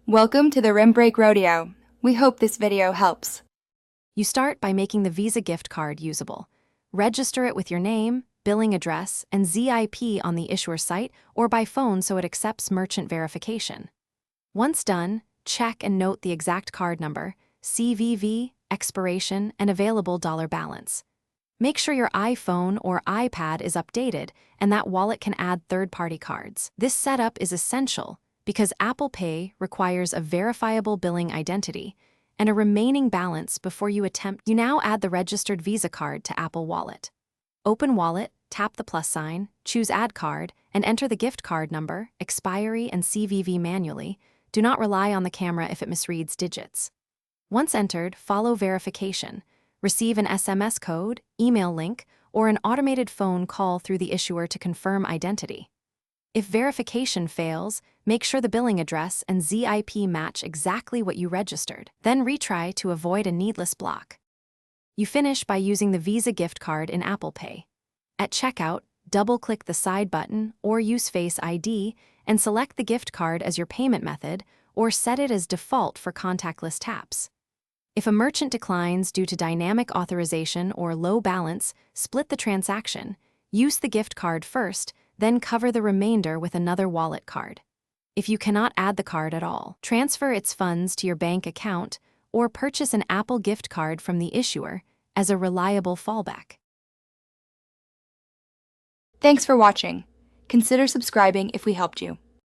Welcome to the Rim Break Rodeo. We hope this video helps. You start by making the Visa gift card usable. Register it with your name, billing address, and ZIP on the issuer site or by phone so it accepts merchant verification. Once done, check and note the exact card number, CVV, expiration, and available dollar balance. Make sure your iPhone or iPad is updated and that wallet can add third-party cards. This setup is essential because Apple Pay requires a verifiable billing identity and a remaining balance before you attempt. You now add the registered Visa card to Apple Wallet. Open Wallet, tap the plus sign, choose Add Card, and enter the gift card number, expiry, and CVV manually. Do not rely on the camera if it misreads digits. Once entered, follow verification. Receive an SMS code, email link, or an automated phone call through the issuer to confirm identity. If verification fails, make sure the billing address and ZIP match exactly what you registered. Then retry to avoid a needless block. You finish by using the Visa gift card in Apple Pay. At checkout, double-click the side button or use Face ID and select the gift card as your payment method or set it as default for contactless taps. If a merchant declines due to dynamic authorization or low balance, split the transaction. Use the gift card first, then cover the remainder with another wallet card. If you cannot add the card at all, transfer its funds to your bank account or purchase an Apple gift card from the issuer as a reliable fallback. Thanks for watching. Consider subscribing if we helped you.